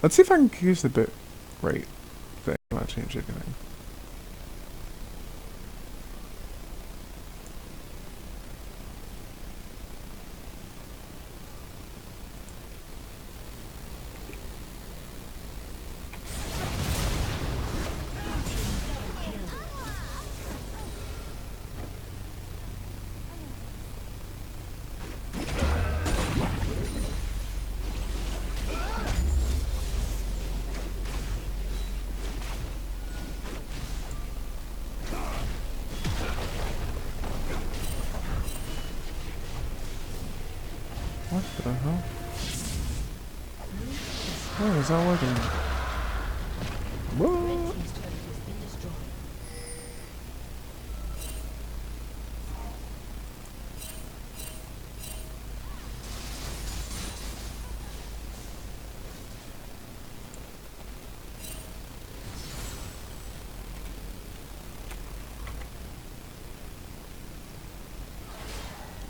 Let's see if I can use the bit rate thing. Not change anything. What the hell? Oh, is that working? What?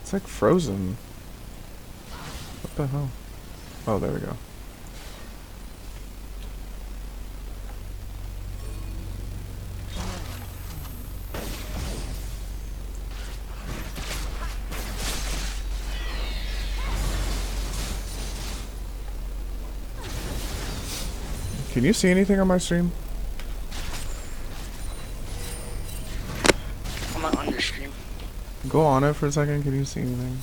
It's like frozen. What the hell? Oh, there we go. Can you see anything on my stream? I'm not on your stream. Go on it for a second. Can you see anything?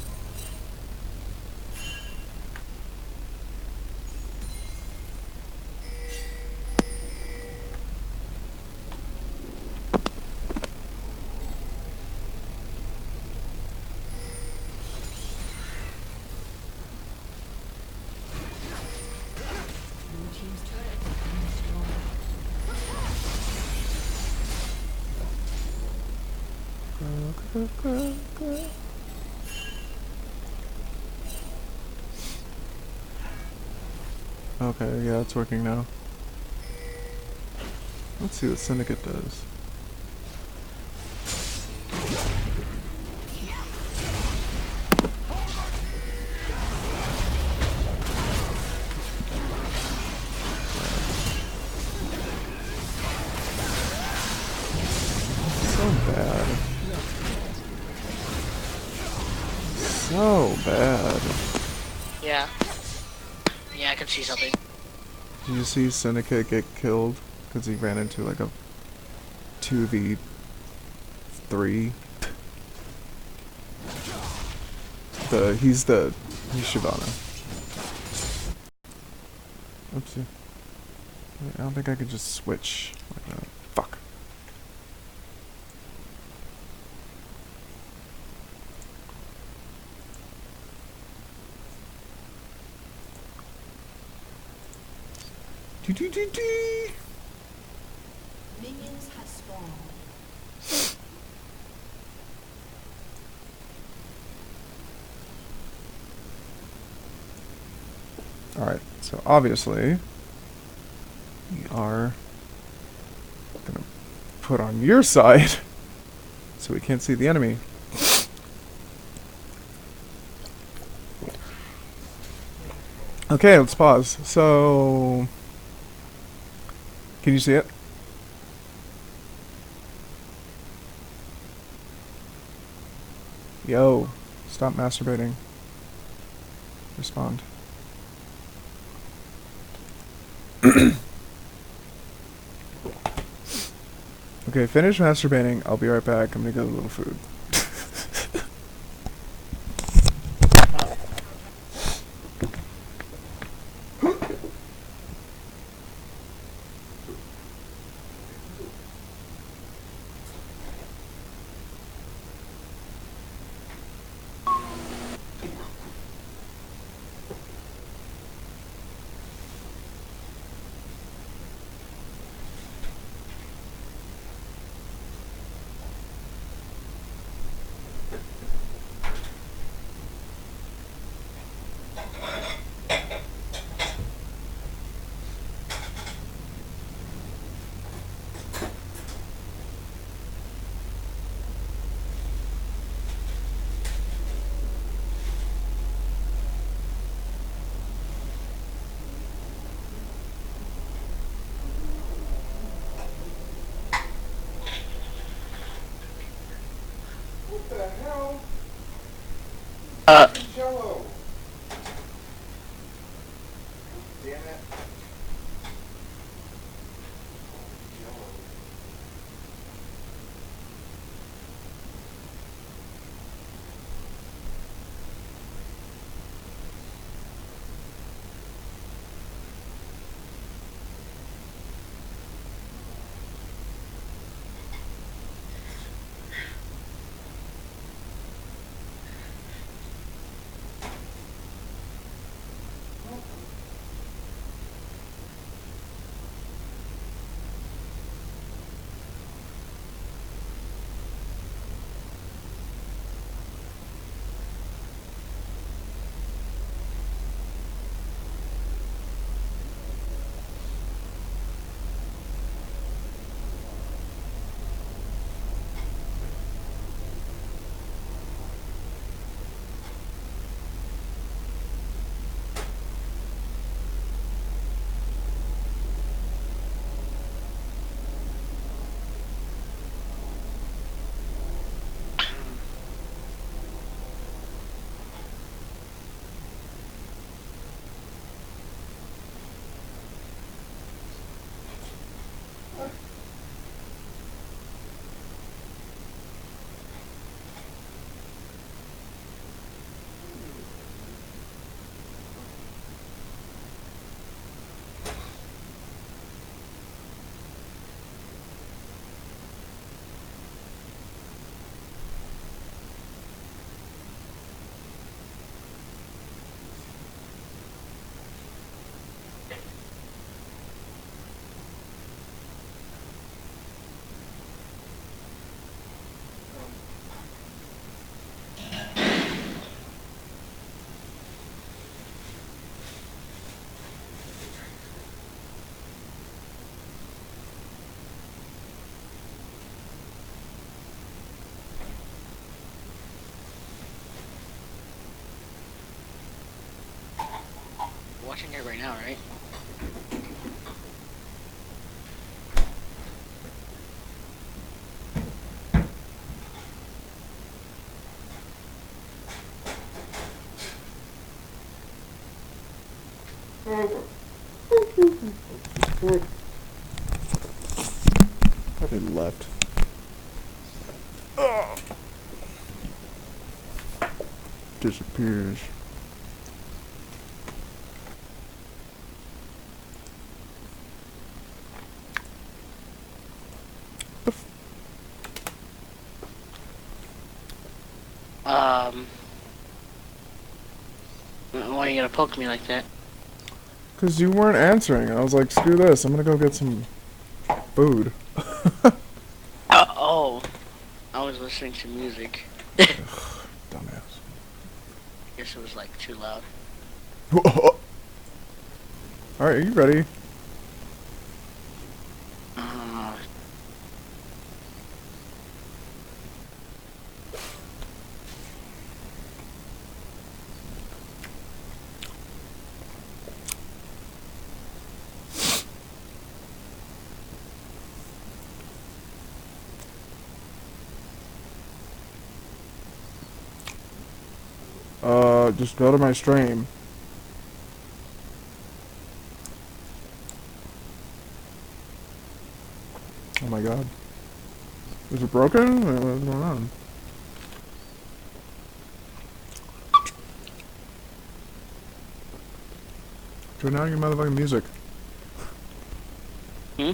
Okay, yeah, it's working now. Let's see what Syndicate does. So bad. So bad. Yeah. Yeah, I can see something. Did you see Syndicate get killed because he ran into like a 2v3? He's Shyvana. Oopsie. Wait, I don't think I could just switch like that. Fuck. Minions have spawned. Alright, so obviously we are gonna put on your side so we can't see the enemy. Okay, let's pause. So, can you see it? Yo, stop masturbating. Respond. Okay, finish masturbating. I'll be right back. I'm gonna get a little food. Jello. Damn it. Watching it right now, right? Probably left. Disappears. Why are you gonna poke me like that? Because you weren't answering. I was like, screw this. I'm gonna go get some food. Oh, I was listening to music. Dumbass. Guess it was like too loud. Alright, are you ready? Uh, Just go to my stream. Oh my god. Is it broken? What's going on? Turn down your motherfucking music. hmm?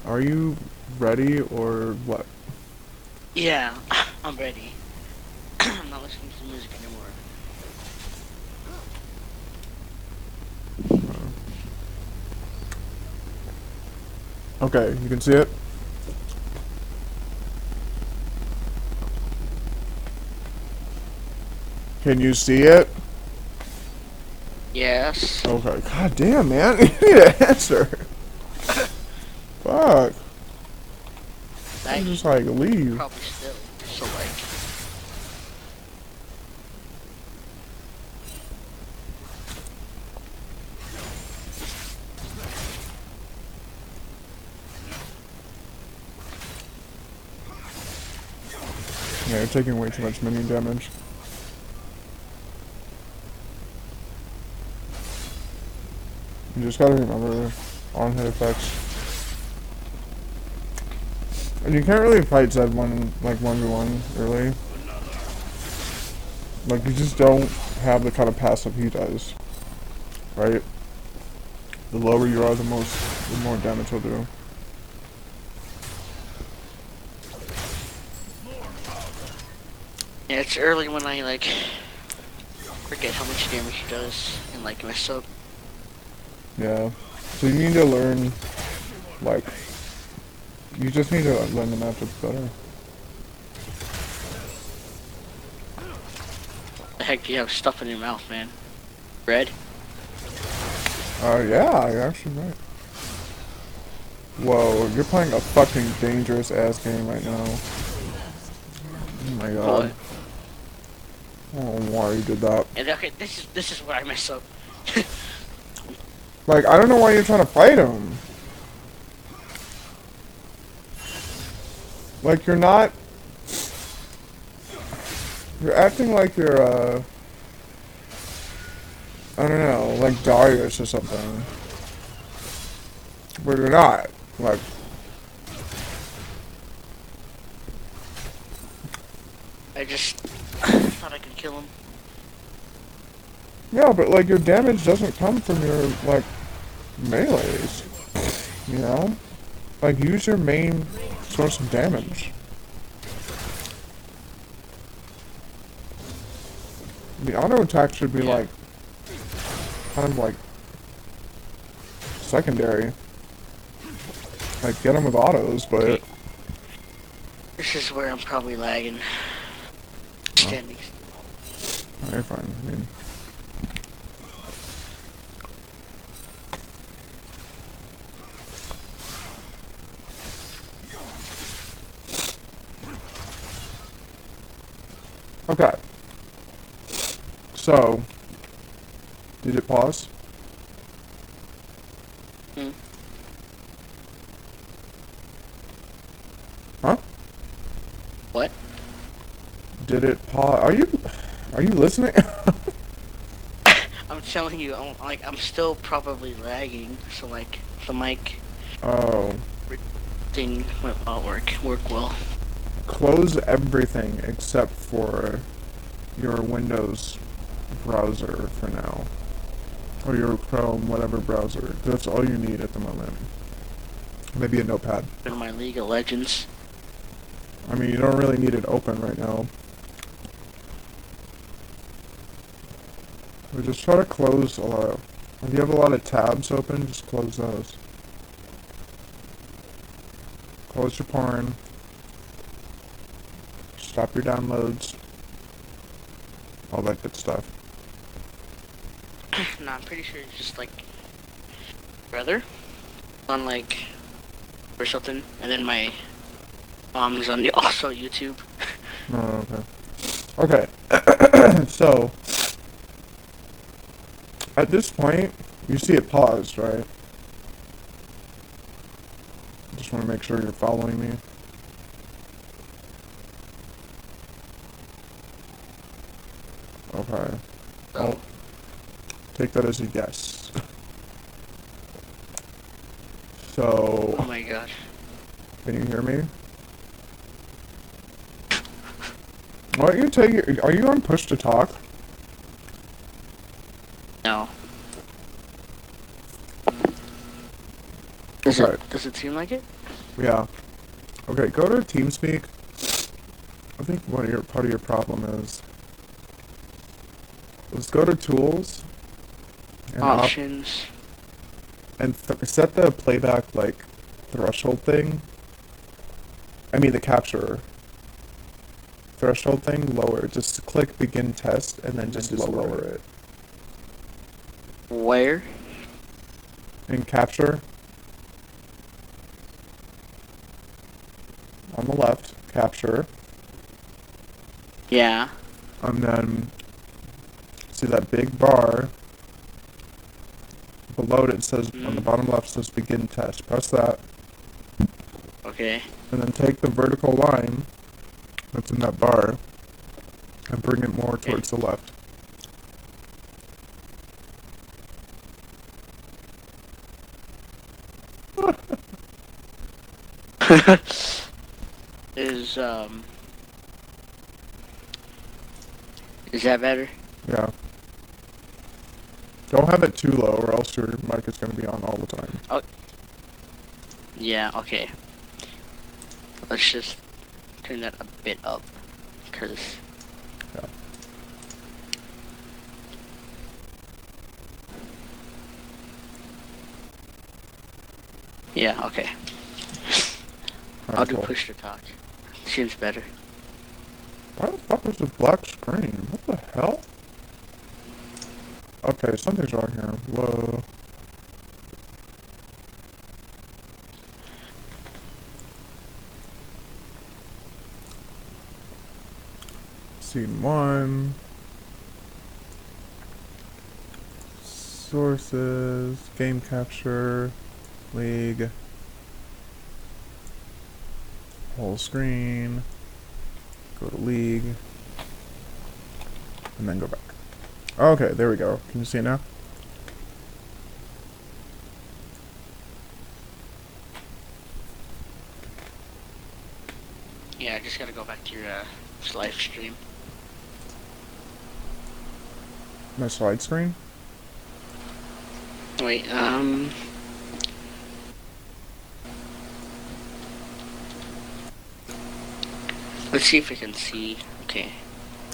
Are you ready or what? Yeah, I'm ready. I'm not listening to music anymore. Okay, you can see it? Can you see it? Yes. Okay. God damn, man. You need an answer. Fuck. I You just like leave. probably still. So like, Yeah, you're taking way too much minion damage. You just gotta remember on-hit effects. And you can't really fight Zed like 1v1, really. Like, you just don't have the kind of passive he does. Right? The lower you are, the more damage he'll do. Yeah, it's early when I like forget how much damage he does and like mess up. Yeah. So you need to learn, like, you just need to learn the matchups better. The heck do you have stuff in your mouth, man? Bread? Yeah, you're actually right. Whoa, you're playing a fucking dangerous ass game right now. Oh my god. What? I don't know why you did that. And okay, this is where I mess up. Like, I don't know why you're trying to fight him. Like, you're not... You're acting like you're, I don't know, like Darius or something. But you're not. Like... I just thought I could kill him. Yeah, but, like, your damage doesn't come from your, like, melees. You know? Like, use your main source of damage. The auto attack should be, like, kind of like secondary. Like, get him with autos, but... Okay. This is where I'm probably lagging. Standing. You're fine. I mean... Okay. So... Did it pause? Hmm. Huh? What? Did it pause? Are you listening? I'm telling you, I'm still probably lagging, so like the mic Oh. thing will not work well. Close everything except for your Windows browser for now. Or your Chrome, whatever browser. That's all you need at the moment. Maybe a notepad. In my League of Legends. I mean, you don't really need it open right now. We just try to close a lot of... If you have a lot of tabs open, just close those. Close your porn. Stop your downloads. All that good stuff. No, I'm pretty sure it's just like brother on like or something, and then my mom's on the also YouTube. Oh, okay. Okay. So, at this point, you see it paused, right? Just want to make sure you're following me. Okay. I'll take that as a yes. So... Oh my gosh. Can you hear me? Why don't you take it? Are you on push to talk? No. Okay. Does it seem like it? Yeah. Okay, go to TeamSpeak. I think part of your problem is... Let's go to Tools. And Options. And set the playback, like, threshold thing. I mean, the capture threshold thing lower. Just click begin test and then just lower it. Where? In capture. On the left, capture. Yeah. And then see that big bar below it says on the bottom left says begin test. Press that. Okay. And then take the vertical line that's in that bar and bring it more towards the left. Is is that better? Yeah. Don't have it too low or else your mic is going to be on all the time. Oh. Yeah, okay. Let's just turn that a bit up, because... Yeah. Yeah, okay. Alright, I'll do cool. push to talk. Seems better. Why the fuck is this black screen? What the hell? Okay, something's wrong here. Whoa. Scene 1. Sources. Game capture. League. Whole screen. Go to league. And then go back. Okay, there we go. Can you see it now? Yeah, I just gotta go back to your live stream. My slide screen? Wait, let's see if we can see. Okay.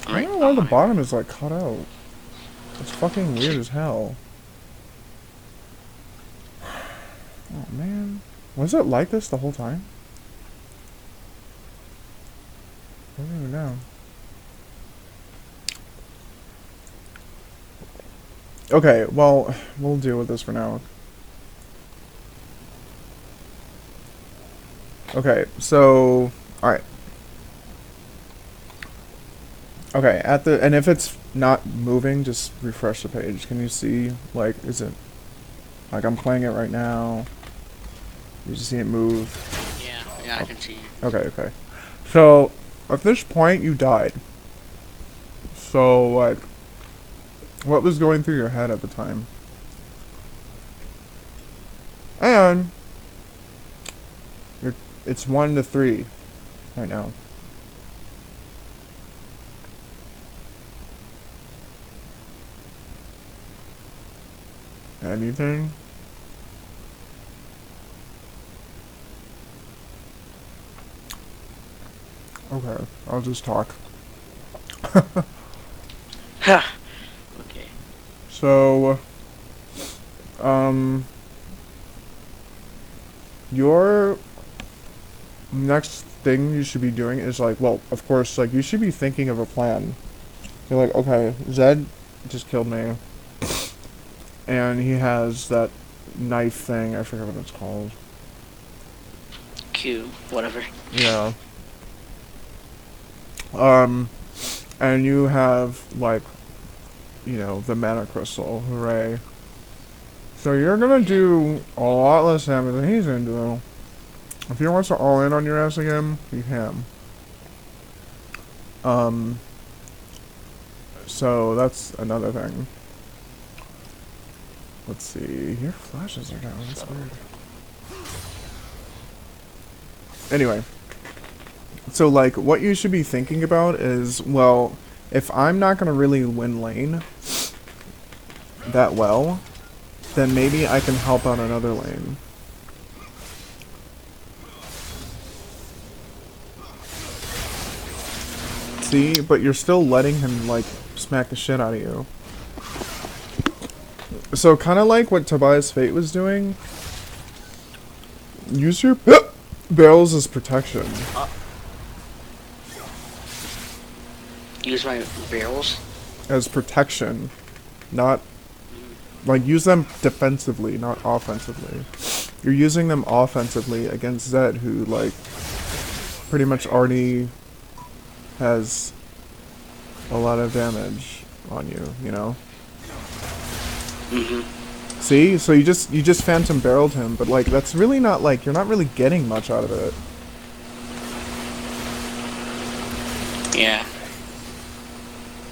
I don't know why the bottom is like cut out. It's fucking weird as hell. Oh man. Was it like this the whole time? I don't even know. Okay, well, we'll deal with this for now. Okay, so, alright. Okay, and if it's not moving, just refresh the page. Can you see, like, is it, like, I'm playing it right now. You just see it move. Yeah, I can see. Okay, okay. So, at this point, you died. So, like, what was going through your head at the time? And, it's 1 to 3 right now. Anything? Okay, I'll just talk. Okay. So, your next thing you should be doing is like, well, of course, like, you should be thinking of a plan. You're like, okay, Zed just killed me. And he has that knife thing, I forget what it's called. Q, whatever. Yeah. And you have, like, you know, the mana crystal, hooray. So you're gonna do a lot less damage than he's gonna do. If he wants to all in on your ass again, he can. So that's another thing. Let's see, your flashes are down, that's weird. Anyway. So, like, what you should be thinking about is, well, if I'm not gonna really win lane that well, then maybe I can help out another lane. See? But you're still letting him, like, smack the shit out of you. So, kind of like what Tobias Fate was doing. Use your barrels as protection. Use my barrels? As protection. Not... Like, use them defensively, not offensively. You're using them offensively against Zed, who, like, pretty much already has a lot of damage on you, you know? Mm-hmm. See? So you just phantom barreled him, but, like, that's really not, like, you're not really getting much out of it. Yeah.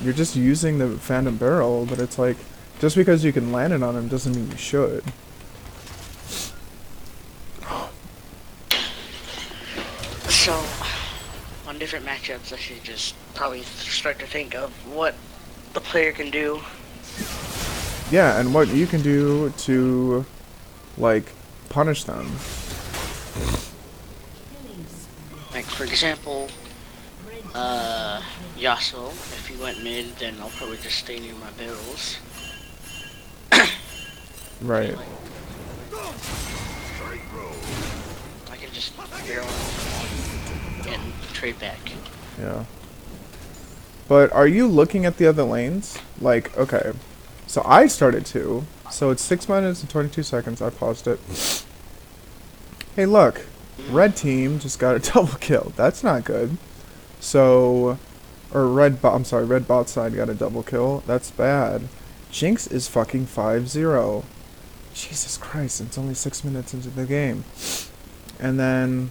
You're just using the Phantom Barrel, but it's like, just because you can land it on him doesn't mean you should. So, on different matchups, I should just probably start to think of what the player can do. Yeah, and what you can do to, like, punish them. Like, for example, Yasuo, if he went mid, then I'll probably just stay near my barrels. Right. I can just barrel and trade back. Yeah. But are you looking at the other lanes? Like, okay. So I started to. So it's 6 minutes and 22 seconds. I paused it. Hey, look. Red team just got a double kill. That's not good. So, or red bot side got a double kill. That's bad. Jinx is fucking 5-0. Jesus Christ, it's only 6 minutes into the game. And then,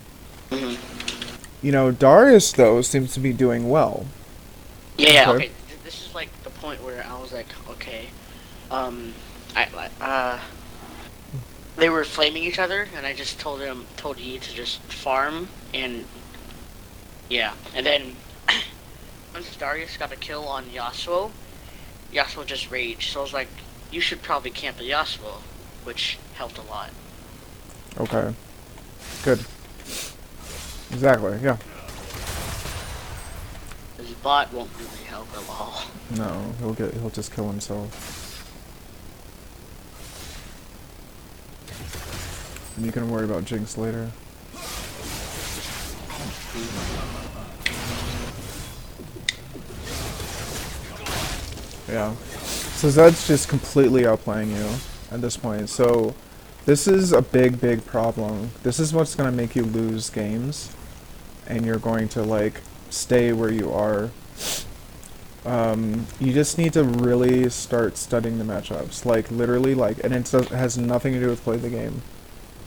you know, Darius, though, seems to be doing well. Yeah, Okay. okay. This is like the point where I was like, okay, they were flaming each other, and I just told Yi to just farm, and yeah, and then once Darius got a kill on Yasuo just raged, so I was like, you should probably camp the Yasuo, which helped a lot. Okay. Good. Exactly, yeah. His bot won't really help at all. No, he'll just kill himself. And you can worry about Jinx later. Yeah. So Zed's just completely outplaying you at this point. So this is a big, big problem. This is what's going to make you lose games. And you're going to, like, stay where you are. You just need to really start studying the matchups. Like, literally, like, and it has nothing to do with play the game.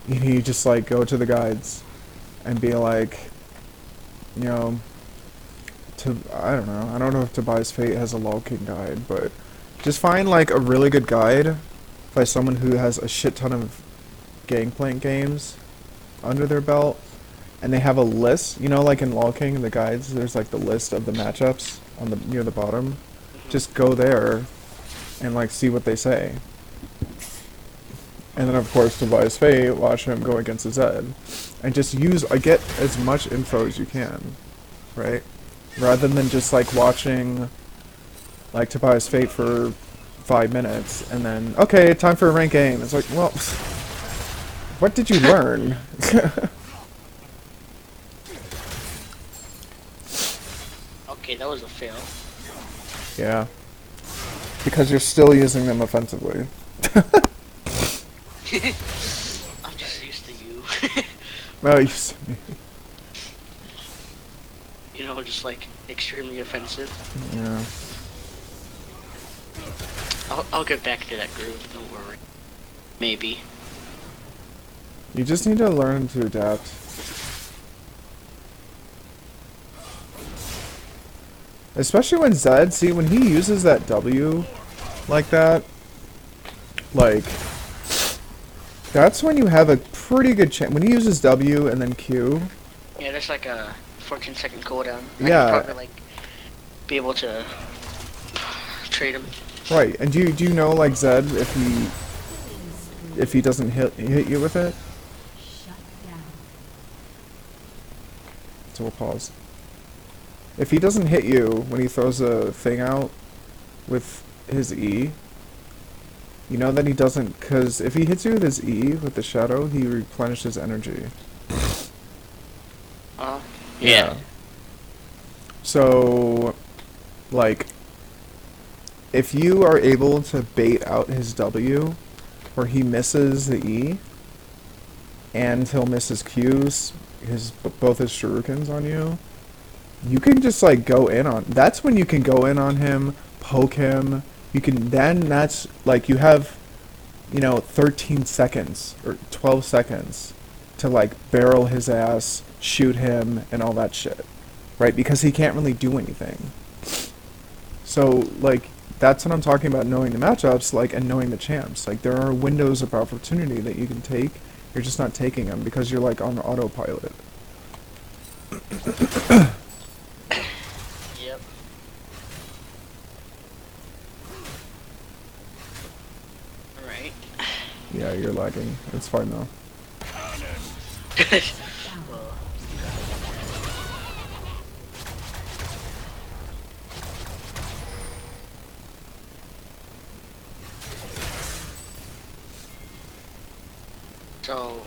You just, like, go to the guides and be like, you know, I don't know if Tobias Fate has a LoL King guide, but just find, like, a really good guide by someone who has a shit ton of Gangplank games under their belt, and they have a list, you know, like in LoL King, the guides, there's, like, the list of the matchups on the near the bottom. Just go there and, like, see what they say. And then, of course, Tobias Fate, watch him go against a Zed. And just get as much info as you can, right? Rather than just, like, watching, like, Tobias Fate for 5 minutes, and then, okay, time for a rank game. It's like, well, what did you learn? Okay, that was a fail. Yeah. Because you're still using them offensively. I'm just used to you. No, You know, just like extremely offensive. yeah. I'll get back to that groove, don't worry. Maybe. You just need to learn to adapt. Especially when Zed, see, when he uses that W like that, like, that's when you have a pretty good chance. When he uses W and then Q. Yeah, there's like a 14-second cooldown. Yeah. I could probably like be able to trade him. Right, and do you know, like, Zed, if he doesn't hit you with it? Shut down. So we'll pause. If he doesn't hit you when he throws a thing out with his E, you know that he doesn't, because if he hits you with his E, with the shadow, he replenishes energy. Yeah. So, like, if you are able to bait out his W, where he misses the E, and he'll miss his Qs, both his shurikens on you, you can just, like, go in on... That's when you can go in on him, poke him. You can... Then that's, like, you have, you know, 13 seconds, or 12 seconds, to, like, barrel his ass, shoot him, and all that shit. right? Because he can't really do anything. So, like, that's what I'm talking about, knowing the matchups, like, and knowing the champs. Like, there are windows of opportunity that you can take. You're just not taking them because you're, like, on autopilot. Yep. Alright. Yeah, you're lagging. It's fine, though. Well, so,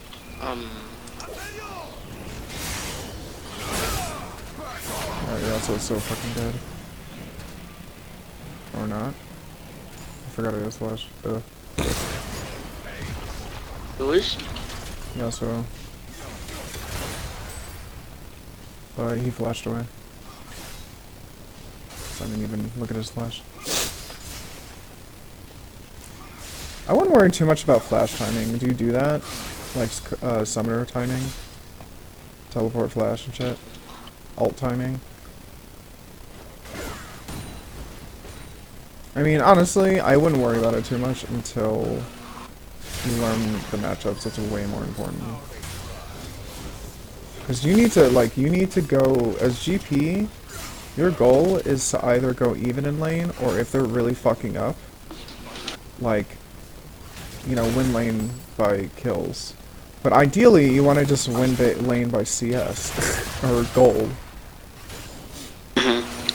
Alright, you're also so fucking dead. Or not. I forgot I was flash. who is? Yeah, so... he flashed away. So I didn't even look at his flash. I wasn't worrying too much about flash timing. Do you do that? Like, summoner timing? Teleport flash and shit? Alt timing? I mean, honestly, I wouldn't worry about it too much until you learn the matchups. That's way more important. Because you need to, like, you need to go, as GP, your goal is to either go even in lane, or if they're really fucking up, like, you know, win lane by kills. But ideally, you want to just win lane by CS, or gold.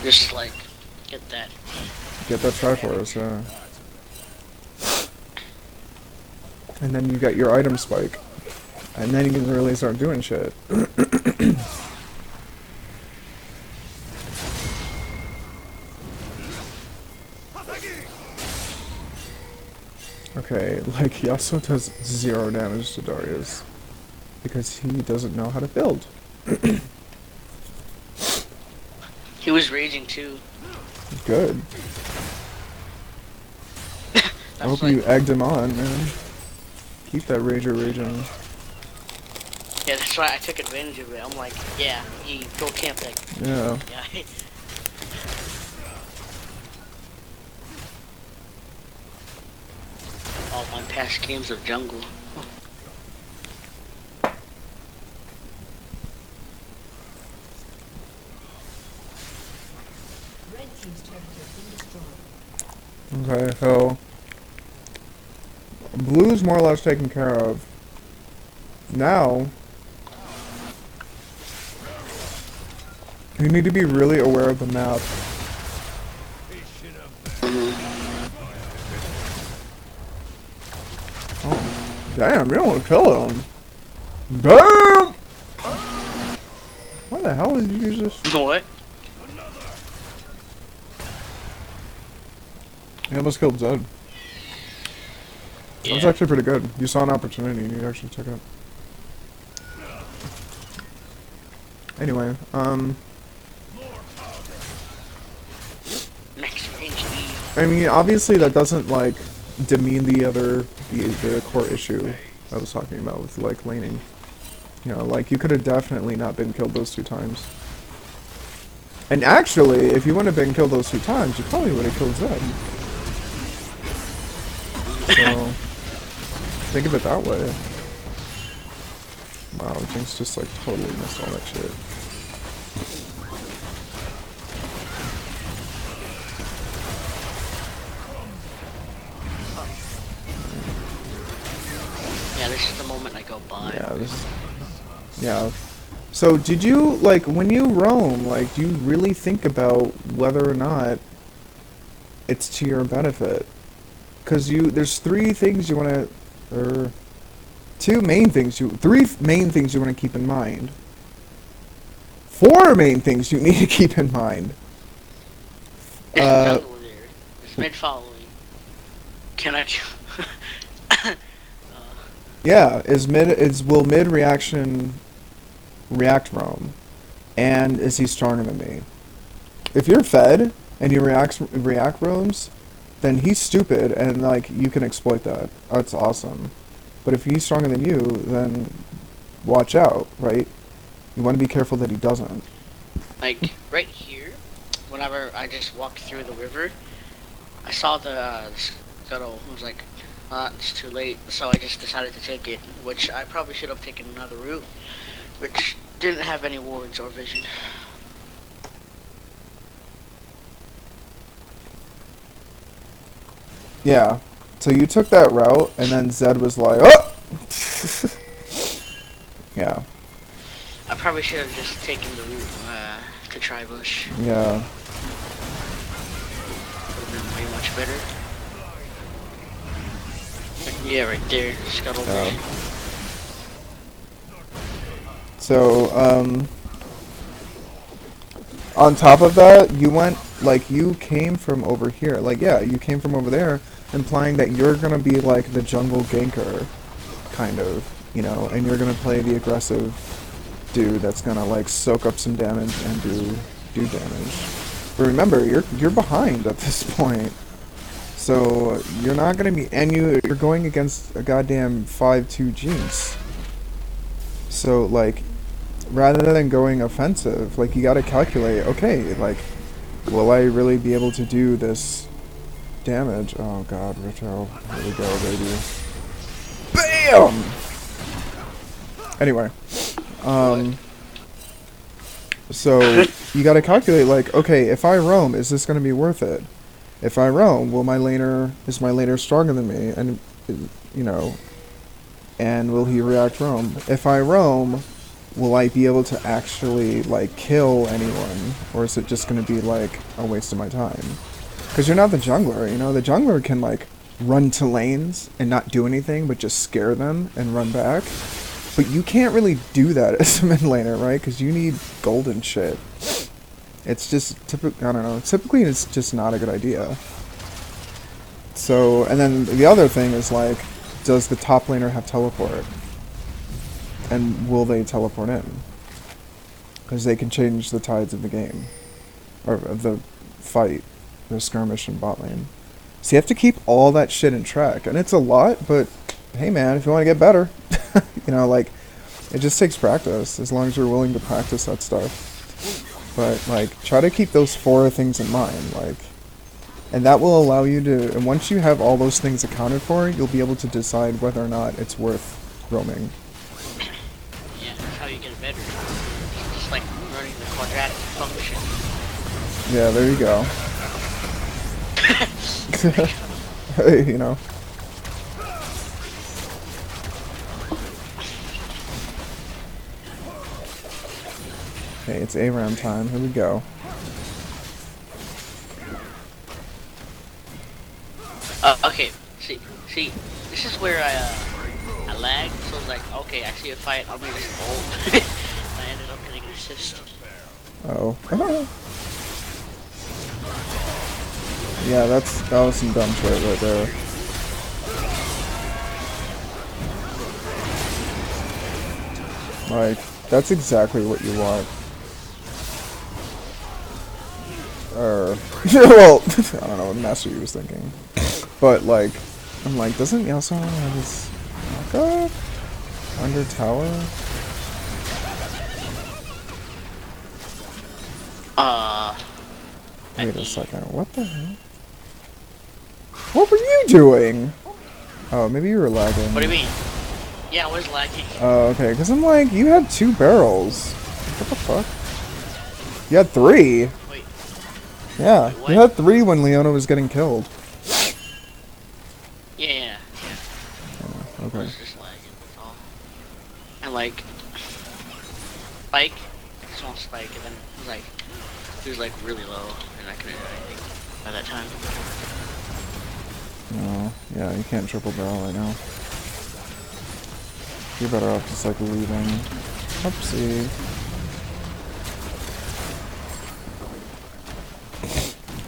Just, like, get that. Get that Triforce, yeah. And then you get your item spike. And then you can really start doing shit. Okay, like, Yasuo does 0 damage to Darius. Because he doesn't know how to build. He was raging too. Good. I hope you egged him on, man. Keep that rager raging. Yeah, that's why I took advantage of it. I'm like, yeah, he go camp that. Yeah. Yeah. All my past games of jungle. Red team's turret has been destroyed. Okay, so... Blue's more or less taken care of. Now... you need to be really aware of the map. Oh, damn, you don't want to kill him. Damn! Why the hell did you use this? What? He almost killed Zed. That was actually pretty good. You saw an opportunity and you actually took it. Anyway, Next range E. I mean, obviously that doesn't, like, demean the core issue I was talking about with, like, laning. You know, like, you could have definitely not been killed those 2 times. And actually, if you wouldn't have been killed those 2 times, you probably would have killed Zed. So, think of it that way. Wow, Jinx just, like, totally missed all that shit. Yeah, this is the moment I go by. Yeah. So, did you, like, when you roam, like, do you really think about whether or not it's to your benefit? Because there's 3 things you want to, or 3 main things you want to keep in mind. 4 main things you need to keep in mind. Jungle there. It's mid following. Can I? Yeah, will mid reaction react roam, and is he stronger than me? If you're fed and you react roams, then he's stupid, and, like, you can exploit that. That's awesome. But if he's stronger than you, then watch out, right? You want to be careful that he doesn't. Like, right here, whenever I just walked through the river, I saw the scuttle. I was like, it's too late. So I just decided to take it, which I probably should have taken another route, which didn't have any wards or vision. Yeah. So you took that route, and then Zed was like, oh! Yeah. I probably should have just taken the route to Tribush. Yeah. Would have been way much better. Yeah, right there, scuttle. Yeah. So, on top of that, you went, like, you came from over here. Like, yeah, you came from over there, implying that you're gonna be, like, the jungle ganker, kind of, you know, and you're gonna play the aggressive dude that's gonna, like, soak up some damage and do damage. But remember, you're behind at this point. So, you're not gonna be, and you're going against a goddamn 5-2 Jinx. So, like, rather than going offensive, like, you gotta calculate, okay, like, will I really be able to do this damage? Oh god, Retro. Here we go, baby. BAM! Anyway. So, you gotta calculate, like, okay, if I roam, is this gonna be worth it? If I roam, is my laner stronger than me? And, you know, and will he react roam? If I roam, will I be able to actually, like, kill anyone? Or is it just going to be, like, a waste of my time? Because you're not the jungler, you know? The jungler can, like, run to lanes and not do anything, but just scare them and run back. But you can't really do that as a mid laner, right? Because you need golden shit. It's just, I don't know, typically it's just not a good idea. So, and then the other thing is, like, does the top laner have teleport? And will they teleport in? Because they can change the tides of the game. Or of the fight. The skirmish in bot lane. So you have to keep all that shit in track. And it's a lot, but hey man, if you want to get better, you know, like, it just takes practice. As long as you're willing to practice that stuff. But, like, try to keep those 4 things in mind. Like, and that will allow you to, and once you have all those things accounted for, you'll be able to decide whether or not it's worth roaming. Yeah, that's how you get better. Just like running the quadratic function. Yeah, there you go. Hey, you know. Hey, it's ARAM time. Here we go. Okay. See, this is where I lagged. So I was like, okay, I see a fight. I'll make this ult. I ended up getting an assist. Oh. Yeah, that was some dumb shit right there. Like, that's exactly what you want. Well, I don't know what Master Yi was thinking. But, like, I'm like, doesn't Yasuo have his knockup? Under tower? Wait a second, what the hell? What were you doing? Oh, maybe you were lagging. What do you mean? Yeah, I was lagging. Oh, okay, because I'm like, you had 2 barrels. What the fuck? You had 3. Wait. Yeah, Wait, you had 3 when Leona was getting killed. Yeah. I Okay. was just lagging, that's all. And like, spike, small spike, and then it was like, he was like really low, and I couldn't do anything by that time. No, yeah, you can't triple barrel right now. You're better off just like leaving. Oopsie.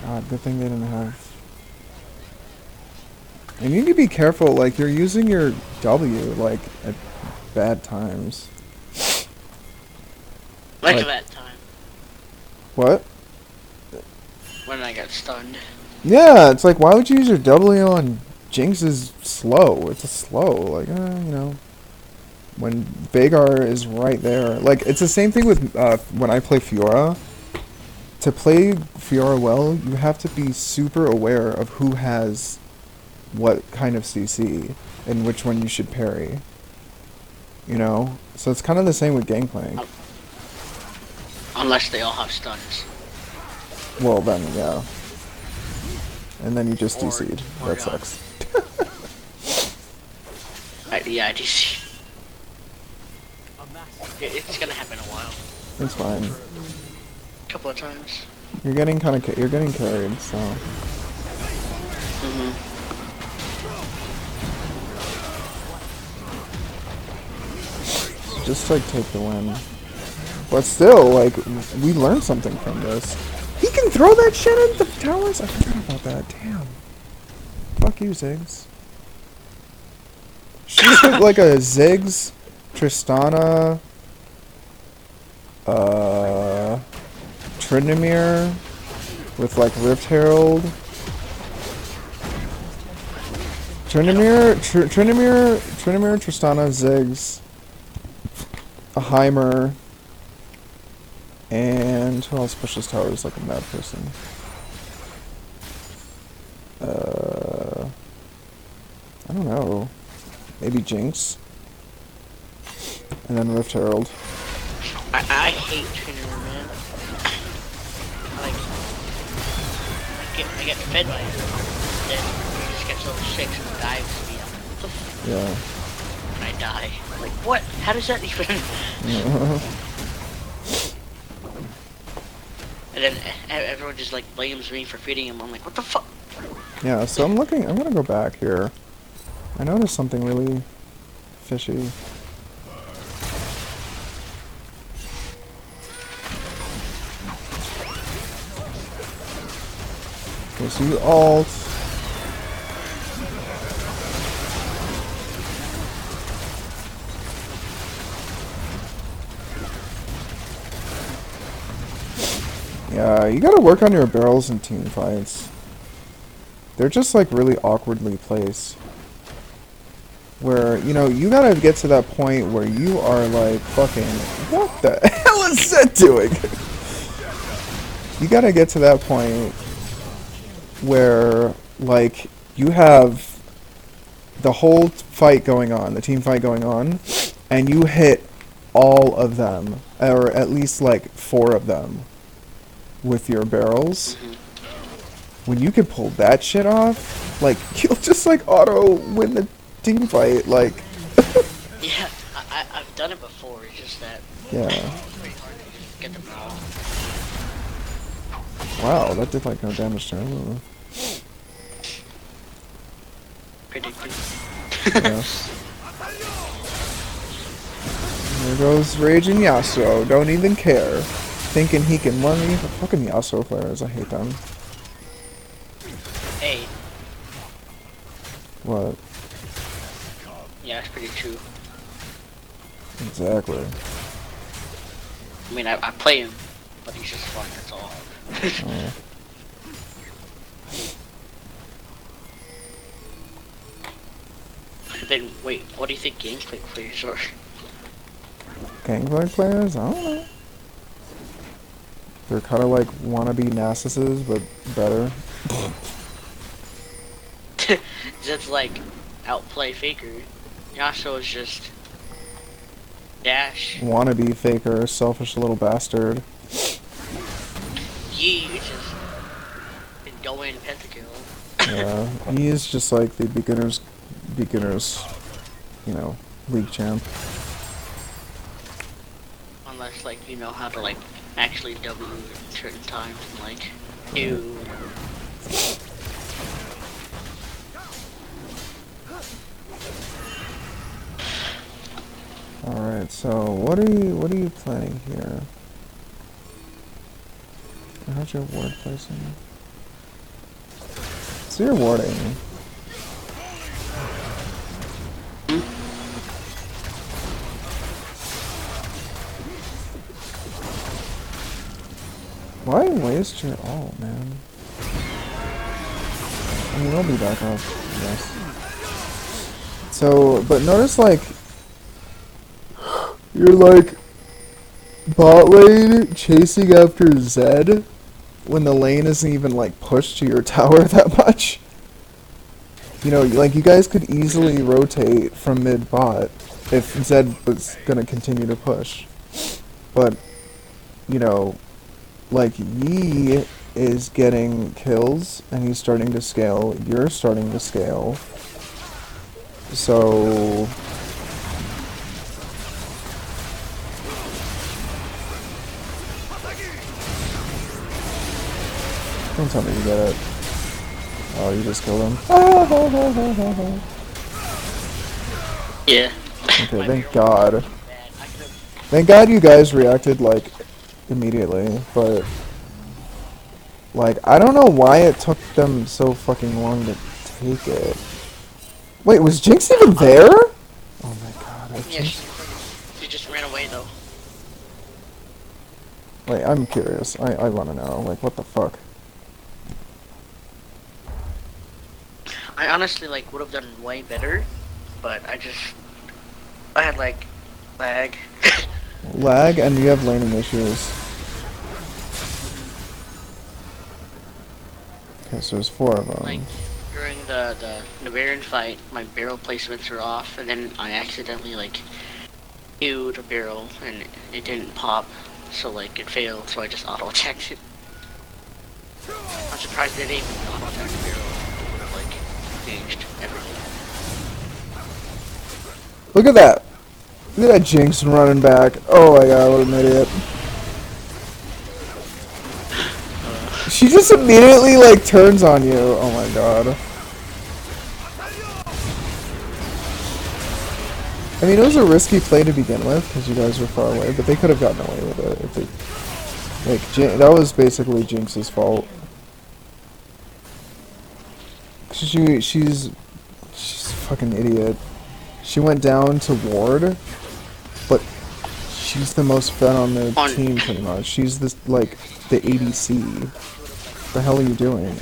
God, good thing they didn't have. And you need to be careful, like, you're using your W, like, at bad times. Like that time, What? when I got stunned. Yeah, it's like, why would you use your W on Jinx is slow? It's a slow, like, you know. When Veigar is right there. Like, it's the same thing with when I play Fiora. to play Fiora well, you have to be super aware of who has what kind of CC and which one you should parry. You know? So it's kind of the same with Gangplank. Unless they all have stuns. Well, then, yeah. And then you just Or- DC'd. or That gone. sucks. Yeah, I DC. It's gonna happen in a while. It's fine. A couple of times. You're getting you're getting carried, so. Mm-hmm. Just like take the win. But still, like, we learned something from this. He can throw that shit at the towers? I forgot about that. Damn. Fuck you, Ziggs. She's like a Ziggs, Tristana, Tryndamere with like Rift Herald. Tryndamere, Tristana, Ziggs, a Heimer, and who else pushes towers like a mad person? I don't know. Maybe Jinx. And then Rift Herald. I hate Trinity, man. I get fed by it. Then he just gets level 6 and dives me. I'm like, what the f? Yeah. And I die. I'm like, what? How does that even... And then everyone just like blames me for feeding him. I'm like, what the fuck? Yeah, so I'm gonna go back here. I noticed something really fishy. Okay, so you ult. Yeah, you gotta work on your barrels in team fights. They're just like really awkwardly placed. Where, you know, you gotta get to that point where you are like, fucking, what the hell is that doing? You gotta get to that point where, like, you have the whole fight going on, the team fight going on, and you hit all of them, or at least like 4 of them, with your barrels. When you can pull that shit off, like, you'll just like auto win the team fight, like. Yeah, I've done it before. It's just that Yeah. it's pretty hard to just get them all. Wow, that did like no damage to him. Predicted. Yeah. There goes Raging Yasuo, don't even care. Thinking he can run me. The fucking Yasuo players, I hate them. Hey, What? yeah, that's pretty true. Exactly. I mean, I play him, but he's just fun. That's all. Oh. Then wait, what do you think gameplay players are? Gangplank players? I don't know. They're kind of like wannabe Narcissus, but better. Just like outplay Faker. Yasuo is just dash. Wannabe Faker, selfish little bastard. Yi is just go in pentakill. Yeah, he is just like the beginners, you know, league champ. Unless like you know how to like actually W at certain times and like do. Alright, so what are you planning here? How's your ward placing? So you're warding. Why waste your ult, man? I mean, I'll be back up, yes. So, but notice, like, you're, like, bot lane chasing after Zed, when the lane isn't even like pushed to your tower that much. You know, like you guys could easily rotate from mid bot if Zed was gonna continue to push. But, you know, like Yi is getting kills and he's starting to scale, you're starting to scale. So don't tell me you get it. Oh, you just killed him. Yeah. Okay, thank God. Thank God you guys reacted, like, immediately, but... Like, I don't know why it took them so fucking long to take it. Wait, was Jinx even there? Oh my God, Yeah, she just ran away though. Wait, I'm curious. I wanna know, like, what the fuck? I honestly like would have done way better, but I had like lag. Lag, and you have laning issues. Okay, so there's 4 of them. Like during the Navarian fight, my barrel placements were off, and then I accidentally like queued a barrel and it didn't pop, so like it failed. So I just auto attacked it. I'm surprised they didn't even auto attack the barrel. It would have like changed everything. Look at that! Look at that Jinx running back. Oh my God, what an idiot. She just immediately, like, turns on you. Oh my God. I mean, it was a risky play to begin with, because you guys were far away, but they could have gotten away with it. If they, like, that was basically Jinx's fault. She's a fucking idiot. She went down to ward, but she's the most fed on the team, pretty much. She's this, like, the ADC. What the hell are you doing?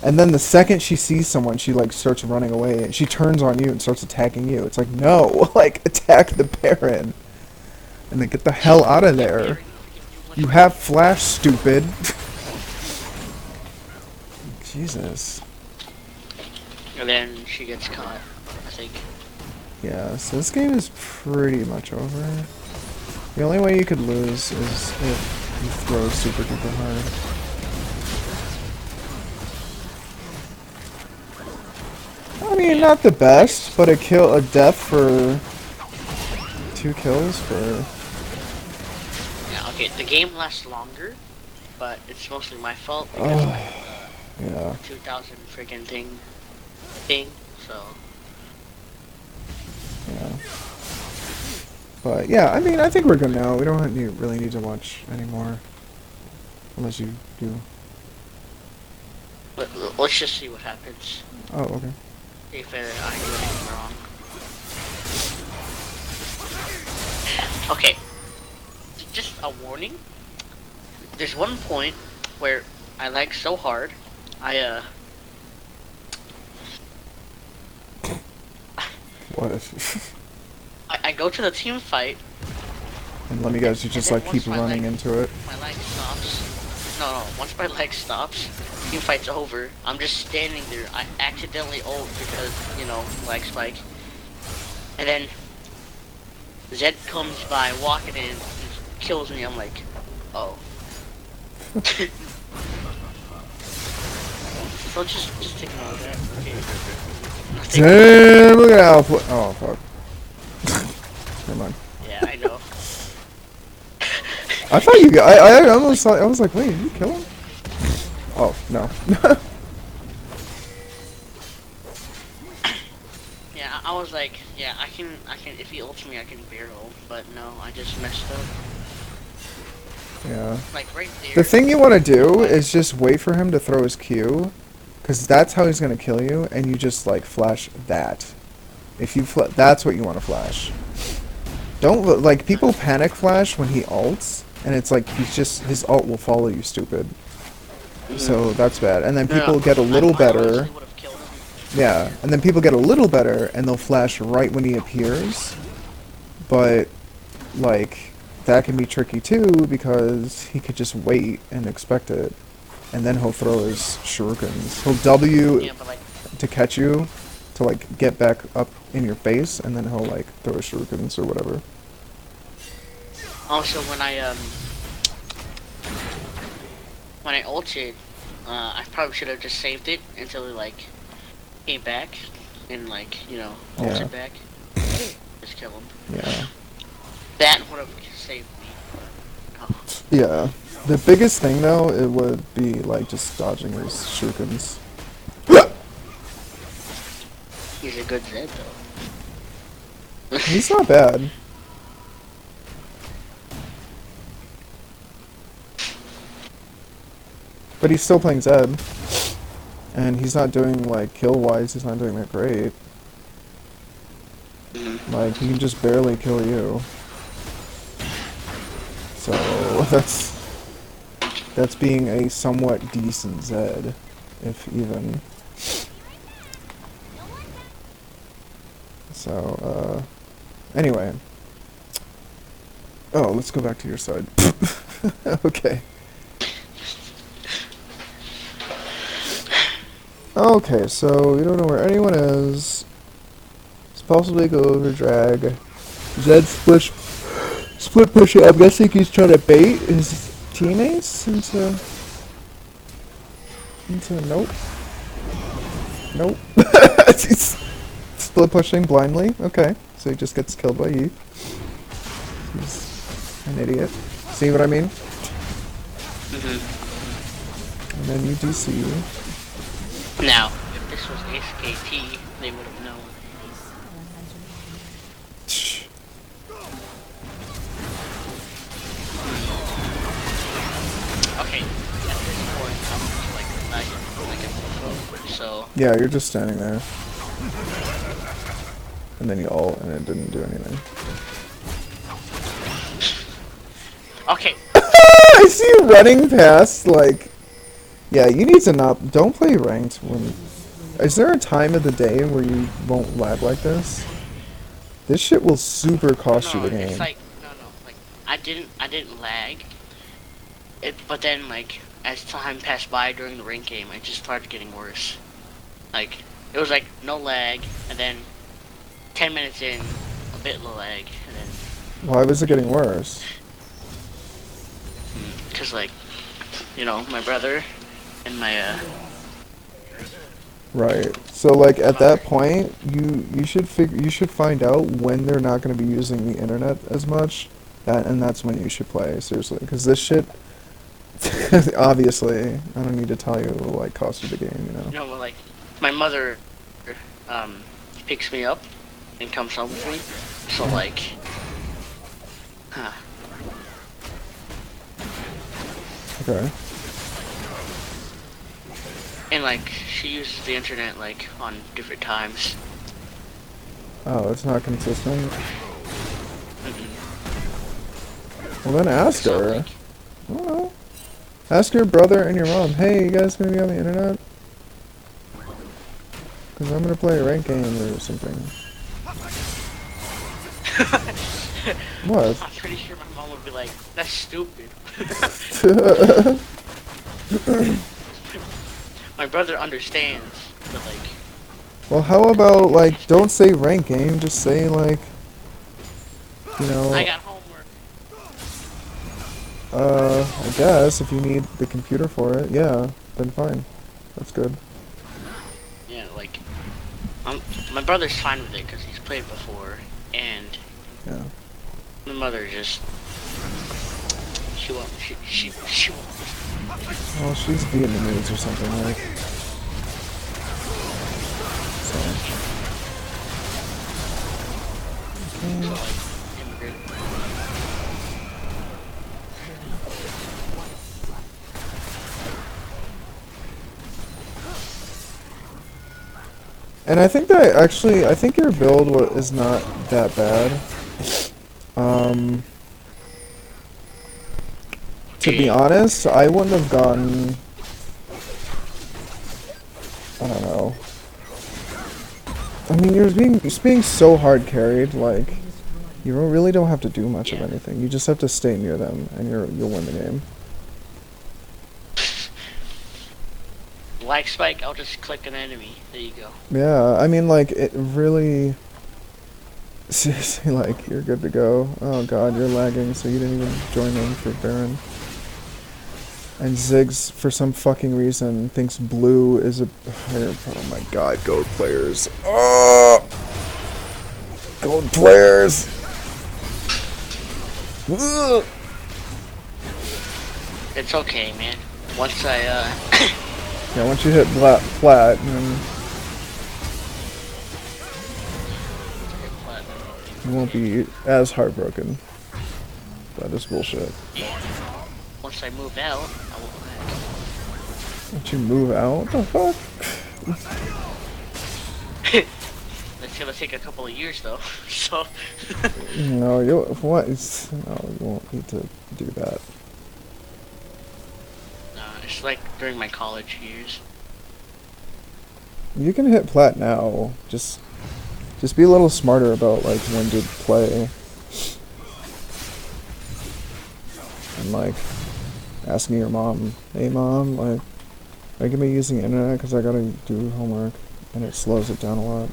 And then the second she sees someone, she like starts running away and she turns on you and starts attacking you. It's like, no, like attack the Baron. And then get the hell out of there. You have flash, stupid. Jesus. And then she gets caught, I think. Yeah, so this game is pretty much over. The only way you could lose is if you throw super duper hard. I mean, not the best, but a death for 2 kills for... Yeah, okay, the game lasts longer, but it's mostly my fault because yeah. 2000 freaking thing, so... Yeah. But, yeah, I mean, I think we're good now. We don't really need to watch anymore. Unless you do. Let's just see what happens. Oh, okay. If I do anything wrong. Okay. Just a warning. There's one point where I lag so hard, What? I go to the team fight. And let me guess, you just like keep running into it. My lag stops. No, once my leg stops, team fight's over. I'm just standing there. I accidentally ult because, you know, lag spike. And then Zed comes by walking in and kills me. I'm like, oh. So just ignore that. Okay. Damn, look at output. Oh, fuck. Never mind. Yeah, I know. I thought you got. I almost thought. I was like, wait, did you kill him? Oh no. Yeah, I was like, yeah, I can. If he ults me, I can barrel. But no, I just messed up. Yeah. Like right there. The thing you want to do is just wait for him to throw his Q, because that's how he's gonna kill you, and you just like flash that. If you that's what you want to flash. Don't like people panic flash when he ults, and it's like his ult will follow you, stupid. So that's bad. And then people get a little better. Yeah, and then people get a little better, and they'll flash right when he appears. But like that can be tricky too, because he could just wait and expect it. and then he'll throw his shurikens. He'll W Yeah, but like, to catch you, to like get back up in your face, and then he'll like throw his shurikens or whatever. also when I ulted, I probably should have just saved it until he like came back and like, you know, ulted Yeah. back. Just kill him. Yeah. That would have saved me. Oh. Yeah. The biggest thing though, it would be like just dodging his shurikens. He's a good Zed though. He's not bad. But he's still playing Zed. And he's not doing, like, kill-wise, he's not doing that great. Like, he can just barely kill you. So, that's being a somewhat decent Zed, if even. So, anyway. Oh, let's go back to your side. Okay. Okay, so we don't know where anyone is. It's possibly go over drag. Zed split pushing. I'm guessing he's trying to bait his teammates into nope. Nope. He's split pushing blindly. Okay, so he just gets killed by you. He's an idiot. See what I mean? And then you DC. Now, if this was SKT, they would have known. Okay, at this point, I'm just like so. Yeah, you're just standing there. And then you ult, and it didn't do anything. Okay. I see you running past, like... Yeah, you need to not... Don't play ranked when... Is there a time of the day where you won't lag like this? This shit will super cost you the game. It's like, no, like, I didn't lag. But then, like, as time passed by during the rank game, it just started getting worse. Like, it was like, no lag, and then 10 minutes in, a bit of lag, and then... Why was it getting worse? Because, like, you know, my brother and my, Right. So, like, at that point, you should find out when they're not going to be using the internet as much, and that's when you should play, seriously. Because this shit, obviously, I don't need to tell you, it will, like, cost you the game, you know? you know, like, my mother, picks me up and comes home with me, so, like, Okay. and, like, she uses the internet, like, on different times. Oh, it's not consistent? Well, then ask So, her. like, I don't know. Ask your brother and your mom, hey, you guys gonna be on the internet? Because I'm gonna play a rank game or something. What? I'm pretty sure my mom would be like, that's stupid. My brother understands, but, like... Well, how about, like, don't say rank game, just say, like, you know... I got homework. I guess, if you need the computer for it, yeah, then fine. That's good. Yeah, like, my brother's fine with it because he's played before, and Yeah. my mother just, she won't. Well, she's Vietnamese or something, right? So... Immigrant. And I think that actually, I think your build is not that bad. To be honest, I wouldn't have gotten, I don't know. I mean, you're being so hard carried, like, you really don't have to do much of anything. You just have to stay near them, and you'll win the game. lag spike, I'll just click an enemy. There you go. Yeah, I mean, like, it really... Seriously, like, you're good to go. Oh god, you're lagging, so you didn't even join in for Baron. And Ziggs, for some fucking reason, thinks blue is a... Oh my god, gold players. Oh! Gold players! Ugh! It's okay, man. Once I, Yeah, once you hit flat, then you won't be as heartbroken. That is bullshit. once I move out, I won't lag. Once you move out, what the fuck? It's gonna take a couple of years, though, so... No, you what? No, you won't need to do that. It's like during my college years. You can hit plat now. Just be a little smarter about like when to play. And like asking your mom, "Hey mom, like, are you gonna be using the internet because I gotta do homework?" And it slows it down a lot.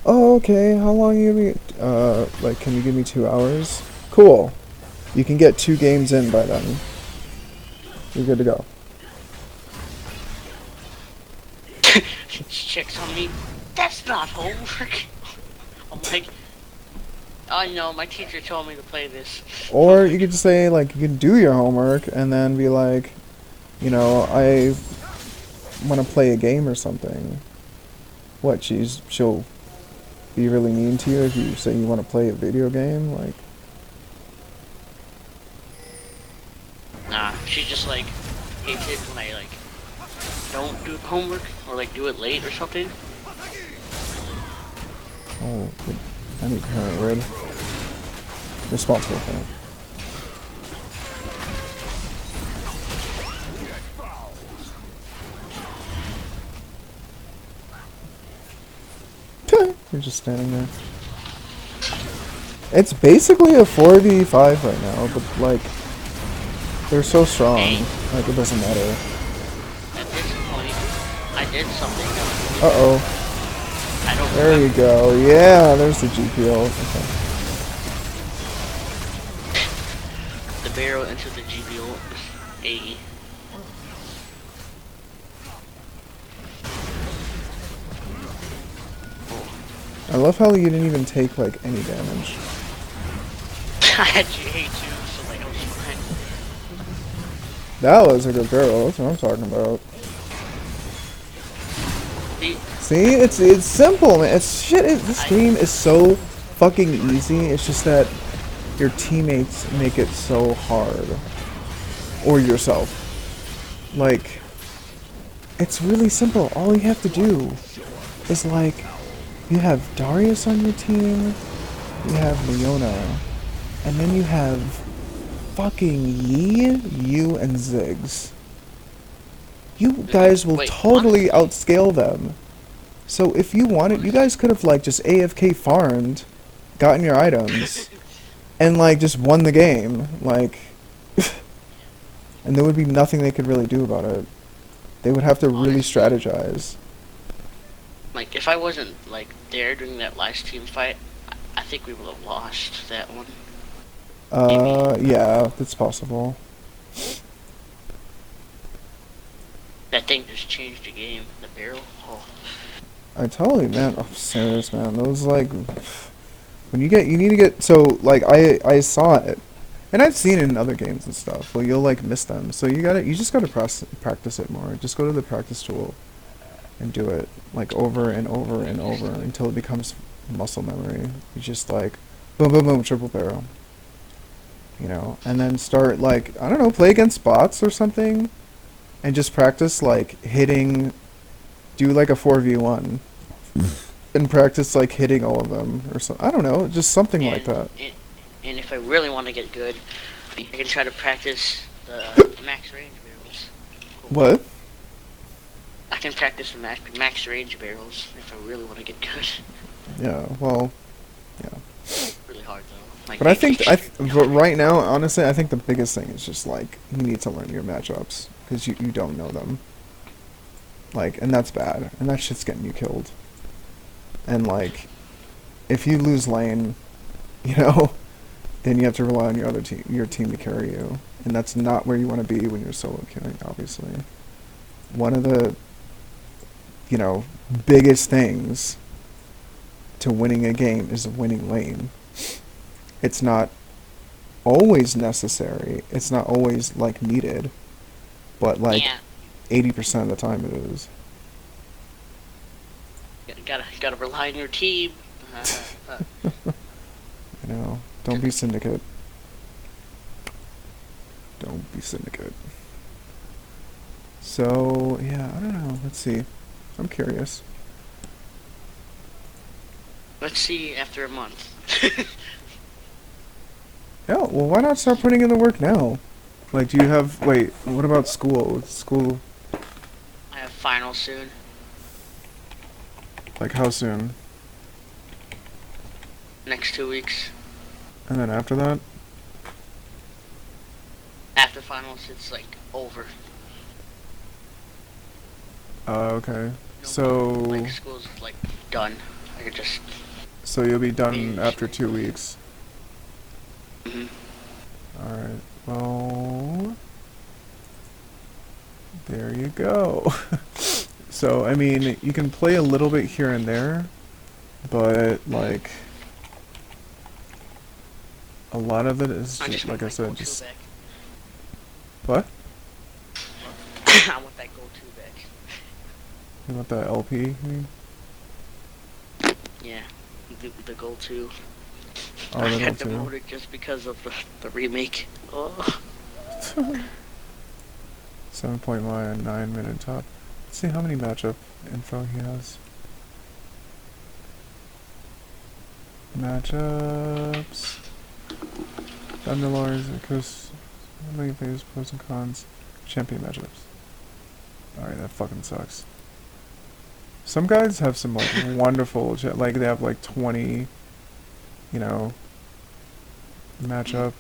Oh, okay. How long you gonna be? Like, can you give me 2 hours? Cool. You can get 2 games in by then. You're good to go. Chicks on me. That's not homework. I'm like, oh no, my teacher told me to play this. Or you could just say, like, you can do your homework and then be like, you know, I want to play a game or something. What, she'll be really mean to you if you say you want to play a video game? Like, Nah, she just like hates it when I like don't do homework or like do it late or something. oh, I need parent red. Responsible parent. You're just standing there. It's basically a 4v5 right now, but like, they're so strong, like it doesn't matter. At this point, I did something. Uh-oh. I don't There you go. Yeah, there's the GPO. Okay. The barrel into the GBO. A. I love how you didn't even take like any damage. I had GA too, so like I was fine. That was a good barrel. That's what I'm talking about. See, it's simple, man. It's shit. This game is so fucking easy. It's just that your teammates make it so hard, or yourself. Like, it's really simple. All you have to do is like, you have Darius on your team, you have Leona, and then you have fucking Yi, you, and Ziggs. You guys will totally outscale them. So if you wanted, you guys could have like just AFK farmed, gotten your items, and like just won the game. Like, and there would be nothing they could really do about it. They would have to really strategize. Like, if I wasn't like there during that last team fight, I think we would have lost that one. Yeah, that's possible. That thing just changed the game. The barrel. Oh. I totally, man. I'm serious, man. Those like, when you need to get, so like I saw it, and I've seen it in other games and stuff. Well, you'll like miss them. So you just gotta practice it more. Just go to the practice tool, and do it like over and over and over until it becomes muscle memory. You just like, boom, boom, boom, triple barrel. You know, and then start like, I don't know, play against bots or something, and just practice like hitting. Do like a 4v1 and practice like hitting all of them or something. I don't know, just something like that. And if I really want to get good, I can try to practice the max range barrels. What? I can practice the max range barrels if I really want to get good. Yeah, well, yeah. Really hard though. Like, But I think but right now, honestly, I think the biggest thing is just like you need to learn your matchups because you don't know them. Like, and that's bad. And that shit's getting you killed. And, like, if you lose lane, you know, then you have to rely on your team to carry you. And that's not where you want to be when you're solo queuing, obviously. One of the, you know, biggest things to winning a game is winning lane. It's not always necessary. It's not always, like, needed. But, like, Yeah. 80% of the time it is. Gotta rely on your team. I know. Don't be Syndicate. Don't be Syndicate. So, yeah, I don't know. Let's see. I'm curious. Let's see after a month. Yeah, well, why not start putting in the work now? Like, do you have... Wait, what about school? School... I have finals soon. Like, how soon? Next 2 weeks. And then after that? After finals, it's like over. Okay. No, So... like school's like done. I could just. So you'll be done after 2 weeks. Mhm. Alright, well... There you go. So, I mean, you can play a little bit here and there, but, like... A lot of it is, just, like I said, just... Back. What? I want that gold 2 back. You want that LP, you mean? Yeah, the gold 2. Oh, I the had gold 2. demoted just because of the remake. Oh. 7.1, 9-minute top. Let's see how many matchup info he has. Matchups. Thunderlords, Echoes. How many players, pros and cons? Champion matchups. Alright, that fucking sucks. Some guys have some, like, wonderful, like, they have, like, 20, you know, matchup,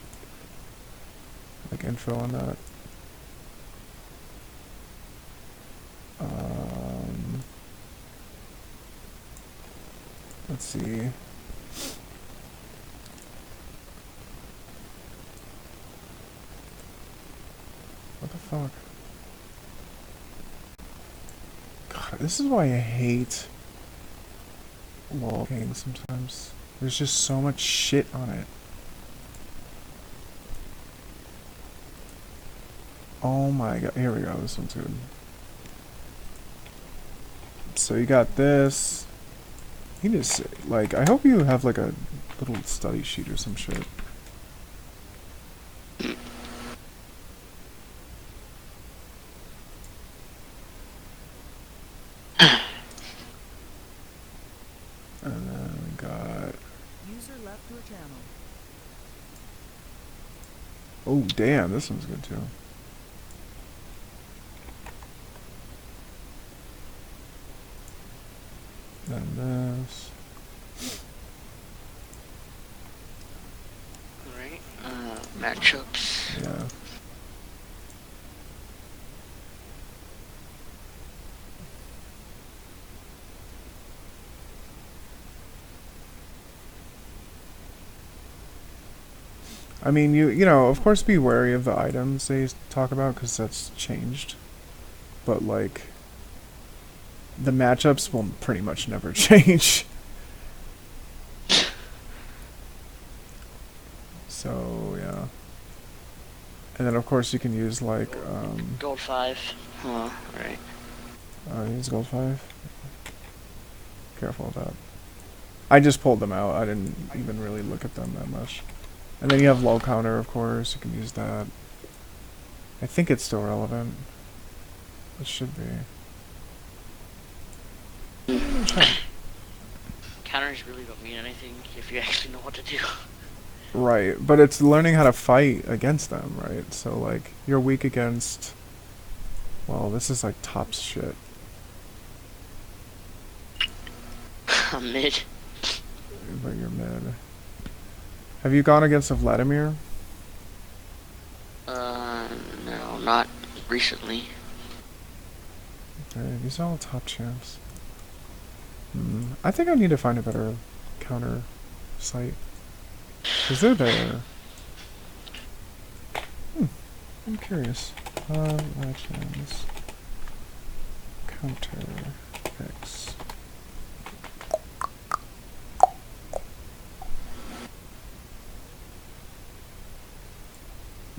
like, info on that. Let's see. What the fuck? God, this is why I hate LOL games sometimes. There's just so much shit on it. Oh my god, here we go, this one's good. So you got this. You just, like, I hope you have, like, a little study sheet or some shit. And then we got... User left your channel. Oh, damn, this one's good, too. Then this. Alright, matchups. Yeah. I mean, you know, of course be wary of the items they talk about, because that's changed. But, like, the matchups will pretty much never change. So, yeah. And then, of course, you can use, like, Gold 5. Oh, alright. use gold 5. Careful with that. I just pulled them out. I didn't even really look at them that much. And then you have low counter, of course. You can use that. I think it's still relevant. It should be. Counters really don't mean anything if you actually know what to do. Right, but it's learning how to fight against them, right? So, like, you're weak against... Well, this is, like, tops shit. I'm mid. But you're mid. Have you gone against a Vladimir? No, not recently. Alright, these are all top champs. I think I need to find a better counter site. Because they're there. I'm curious. Legends. Counter X.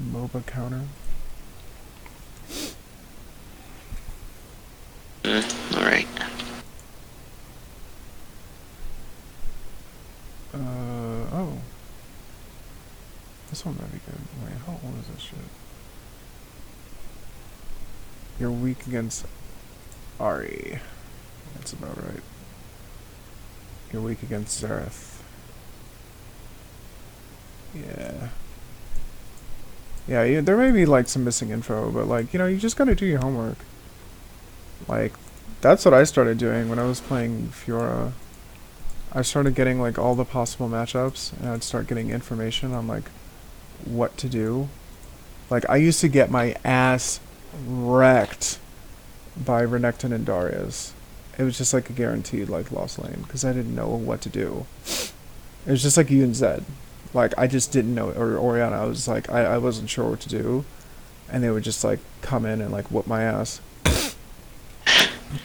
MOBA counter. Alright. Oh. This one might be good. Wait, how old is this shit? You're weak against Ari. That's about right. You're weak against Zareth. Yeah. Yeah, there may be like some missing info, but like, you know, you just gotta do your homework. Like, that's what I started doing when I was playing Fiora. I started getting like all the possible matchups, and I'd start getting information on like what to do. Like, I used to get my ass wrecked by Renekton and Darius. It was just like a guaranteed like lost lane because I didn't know what to do. It was just like you and Zed. Like, I just didn't know, or Oriana. I was like, I wasn't sure what to do, and they would just like come in and like whoop my ass.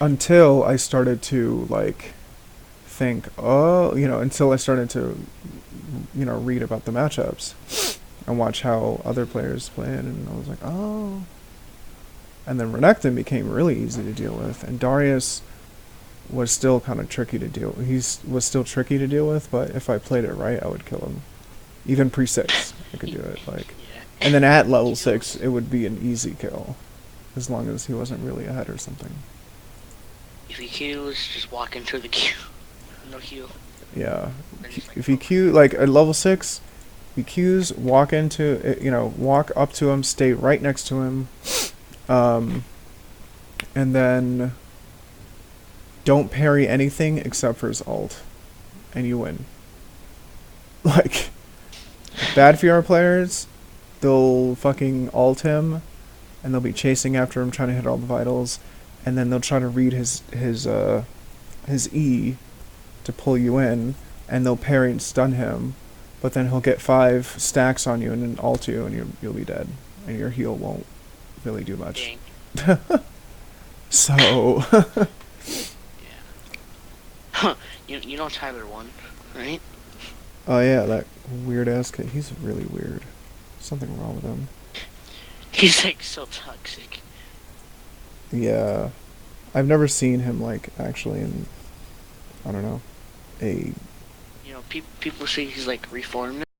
Until I started to like think, oh, you know, until I started to, you know, read about the matchups and watch how other players play it, and I was like, oh. And then Renekton became really easy to deal with, and Darius was still kind of tricky to deal with. Was still tricky to deal with, but if I played it right, I would kill him. Even pre-6, I could do it. Like, and then at level 6, it would be an easy kill, as long as he wasn't really ahead or something. If he queues, just walk into the queue. No queue. Yeah. Like, If he queue, like at level 6, he queues, walk into it, you know, walk up to him, stay right next to him, and then don't parry anything except for his ult, and you win. Like, bad Fiora players, they'll fucking ult him, and they'll be chasing after him, trying to hit all the vitals, and then they'll try to read his E to pull you in, and they'll parry and stun him, but then he'll get 5 stacks on you and then ult you, and you'll be dead, and your heal won't really do much. So yeah. You know Tyler won, right? oh yeah, that weird ass kid. He's really weird. Something wrong with him. He's like so toxic. Yeah, I've never seen him like actually in, I don't know, a. You know, people say he's like reformed.